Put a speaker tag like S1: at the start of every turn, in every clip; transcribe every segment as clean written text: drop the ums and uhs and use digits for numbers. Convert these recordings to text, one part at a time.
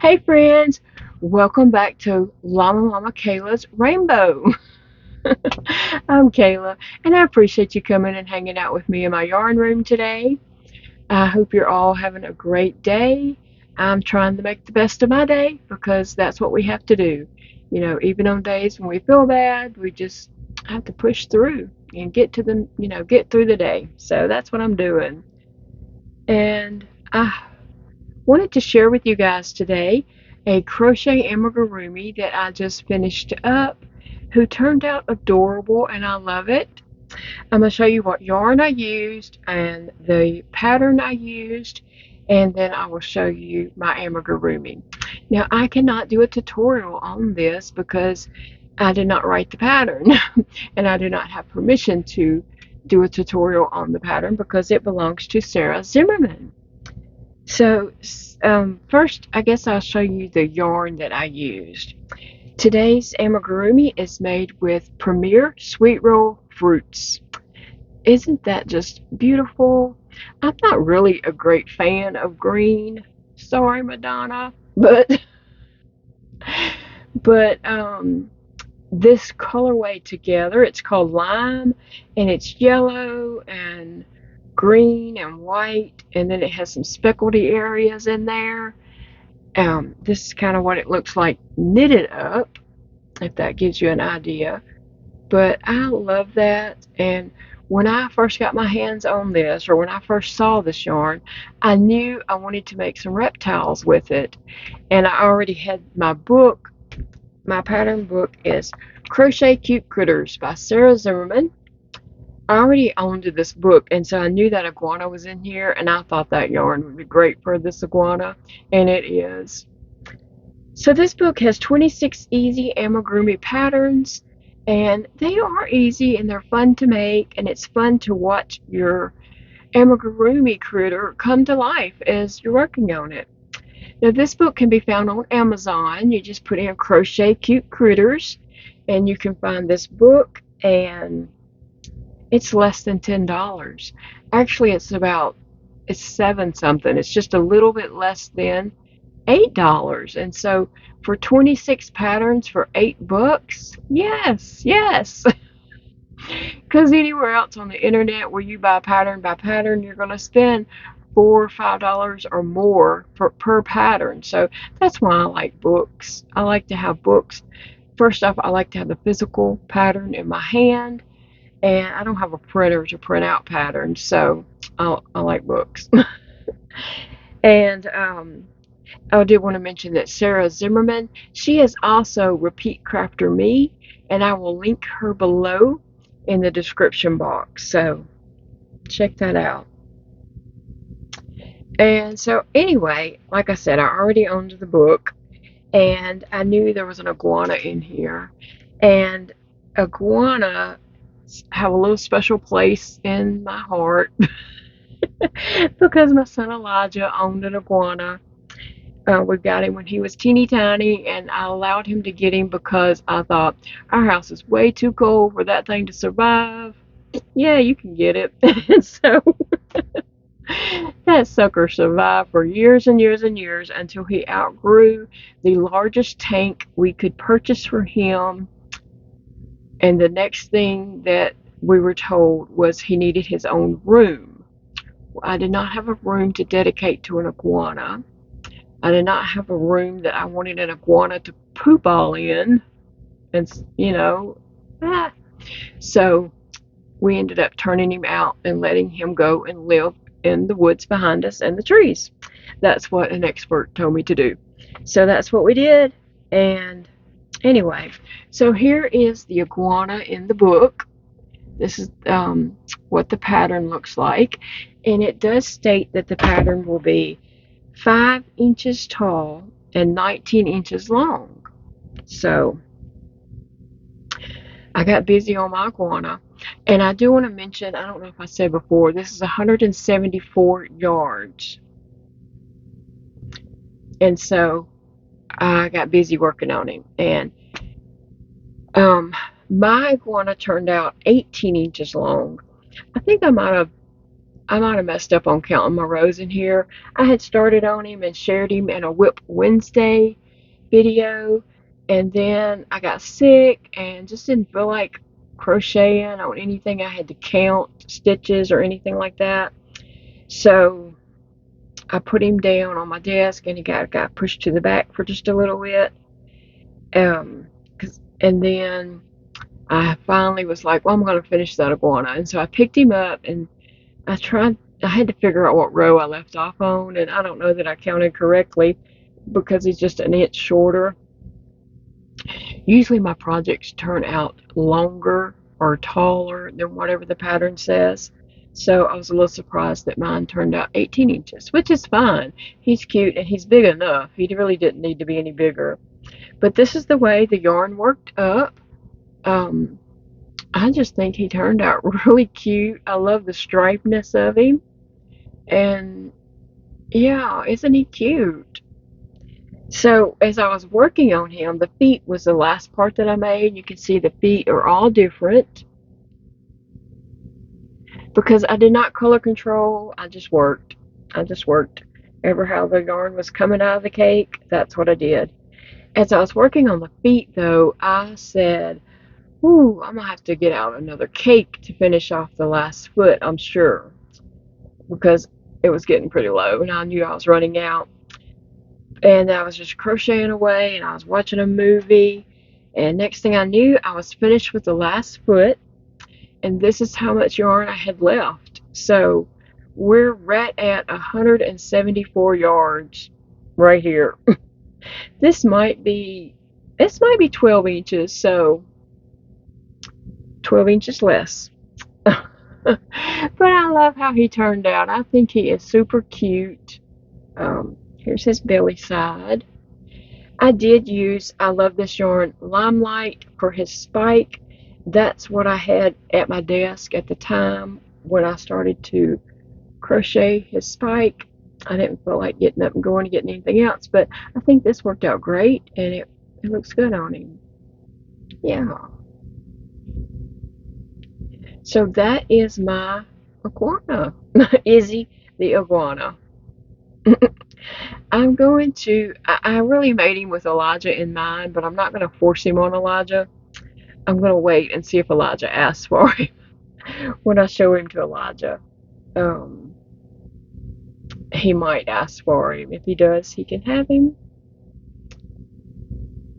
S1: Hey friends, welcome back to Llama Kayla's Rainbow. I'm Kayla, and I appreciate you coming and hanging out with me in my yarn room today. I hope you're all having a great day. I'm trying to make the best of my day because that's what we have to do. Even on days when we feel bad, we just have to push through and get through the day. So that's what I'm doing. And I wanted to share with you guys today a crochet amigurumi that I just finished up, who turned out adorable and I love it. I'm going to show you what yarn I used and the pattern I used, and then I will show you my amigurumi. Now I cannot do a tutorial on this because I did not write the pattern and I do not have permission to do a tutorial on the pattern because it belongs to Sarah Zimmerman. So first, I guess I'll show you the yarn that I used. Today's amigurumi is made with Premier Sweet Roll Fruits. Isn't that just beautiful? I'm not really a great fan of green. Sorry, Madonna, but this colorway together, it's called Lime, and it's yellow and green and white, and then it has some speckledy areas in there. This is kind of what it looks like knitted up, if that gives you an idea. But I love that. And when I first got my hands on this, or when I first saw this yarn, I knew I wanted to make some reptiles with it. And I already had my book. My pattern book is Crochet Cute Critters by Sarah Zimmerman. I already owned this book, and so I knew that iguana was in here, and I thought that yarn would be great for this iguana, and it is. So this book has 26 easy amigurumi patterns, and they are easy and they're fun to make, and it's fun to watch your amigurumi critter come to life as you're working on it. Now this book can be found on Amazon. You just put in Crochet Cute Critters and you can find this book, and it's less than $10. Actually, it's 7 something. It's just a little bit less than $8. And so for 26 patterns for $8, yes, yes. Because anywhere else on the internet where you buy pattern by pattern, you're going to spend $4 or $5 or more per pattern. So that's why I like books. I like to have books. First off, I like to have the physical pattern in my hand, and I don't have a printer to print out patterns, so I like books. And I did want to mention that Sarah Zimmerman, she is also Repeat Crafter Me, and I will link her below in the description box. So check that out. And so anyway, like I said, I already owned the book, and I knew there was an iguana in here. And iguana have a little special place in my heart because my son Elijah owned an iguana. We got him when he was teeny tiny, and I allowed him to get him because I thought our house is way too cold for that thing to survive. Yeah, you can get it. And so that sucker survived for years and years and years until he outgrew the largest tank we could purchase for him. And the next thing that we were told was he needed his own room. I did not have a room to dedicate to an iguana. I did not have a room that I wanted an iguana to poop all in. And, ah. So we ended up turning him out and letting him go and live in the woods behind us and the trees. That's what an expert told me to do. So that's what we did. And anyway, so here is the iguana in the book. This is what the pattern looks like. And it does state that the pattern will be 5 inches tall and 19 inches long. So I got busy on my iguana. And I do want to mention, I don't know if I said before, this is 174 yards. And so I got busy working on him. And my iguana turned out 18 inches long. I think I might have I might have messed up on counting my rows in here. I had started on him and shared him in a Whip Wednesday video, and then I got sick and just didn't feel like crocheting on anything I had to count stitches or anything like that. So I put him down on my desk, and he got pushed to the back for just a little bit. And then I finally was like, well, I'm going to finish that iguana. And so I picked him up, and I had to figure out what row I left off on, and I don't know that I counted correctly because he's just an inch shorter. Usually my projects turn out longer or taller than whatever the pattern says. So I was a little surprised that mine turned out 18 inches, which is fine. He's cute and he's big enough. He really didn't need to be any bigger. But this is the way the yarn worked up. I just think he turned out really cute. I love the stripedness of him. And yeah, isn't he cute? So as I was working on him, the feet was the last part that I made. You can see the feet are all different because I did not color control. I just worked. Ever how the yarn was coming out of the cake, that's what I did. As I was working on the feet, though, I said, ooh, I'm gonna have to get out another cake to finish off the last foot, I'm sure, because it was getting pretty low and I knew I was running out. And I was just crocheting away, and I was watching a movie, and next thing I knew, I was finished with the last foot, and this is how much yarn I had left. So we're right at 174 yards right here. This might be 12 inches, so 12 inches less. But I love how he turned out. I think he is super cute. Here's his belly side. I love this yarn, Limelight, for his spike. That's what I had at my desk at the time when I started to crochet his spike. I didn't feel like getting up and going to get anything else, but I think this worked out great, and it looks good on him. Yeah. So that is my iguana, Izzy the iguana. I really made him with Elijah in mind, but I'm not going to force him on Elijah. I'm going to wait and see if Elijah asks for him when I show him to Elijah. He might ask for him. If he does, he can have him.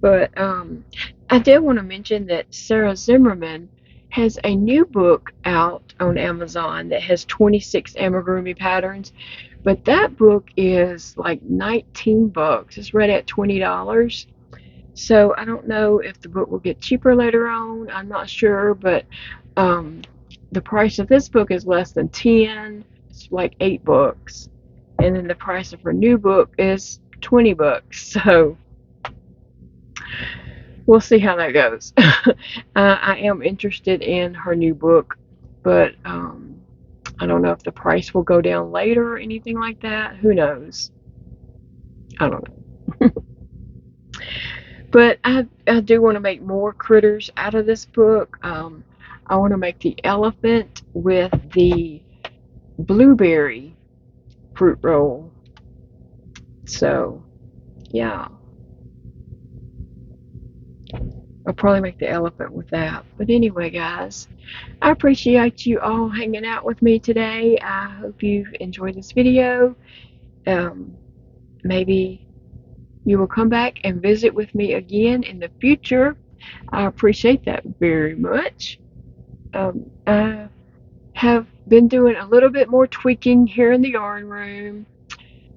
S1: But I did want to mention that Sarah Zimmerman has a new book out on Amazon that has 26 amigurumi patterns. But that book is like 19 bucks. It's right at $20. So I don't know if the book will get cheaper later on. I'm not sure, but the price of this book is less than 10. It's like 8 bucks. And then the price of her new book is 20 bucks. So we'll see how that goes. I am interested in her new book, but I don't know if the price will go down later or anything like that. Who knows? I don't know. But I do want to make more critters out of this book. I want to make the elephant with the blueberry fruit roll. So, yeah. I'll probably make the elephant with that. But anyway, guys, I appreciate you all hanging out with me today. I hope you've enjoyed this video. Maybe you will come back and visit with me again in the future. I appreciate that very much. I have been doing a little bit more tweaking here in the yarn room.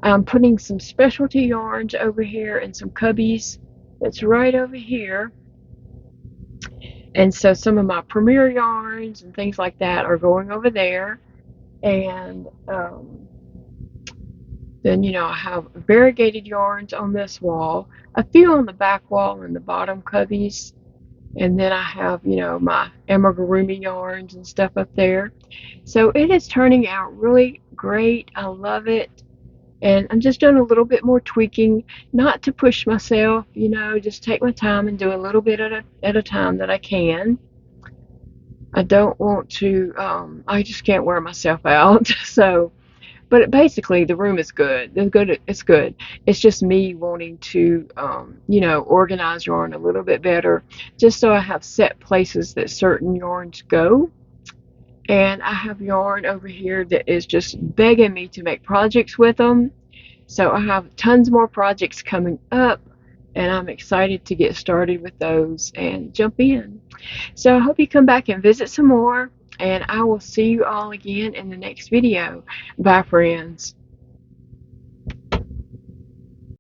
S1: I'm putting some specialty yarns over here and some cubbies that's right over here. And so some of my premier yarns and things like that are going over there. And then, I have variegated yarns on this wall, a few on the back wall and the bottom cubbies. And then I have, my amigurumi yarns and stuff up there. So it is turning out really great. I love it. And I'm just doing a little bit more tweaking, not to push myself, just take my time and do a little bit at a time that I can. I don't want to, I just can't wear myself out. So, but basically the room is good. It's good. It's just me wanting to, organize yarn a little bit better, just so I have set places that certain yarns go. And I have yarn over here that is just begging me to make projects with them. So I have tons more projects coming up, and I'm excited to get started with those and jump in. So I hope you come back and visit some more, and I will see you all again in the next video. Bye, friends.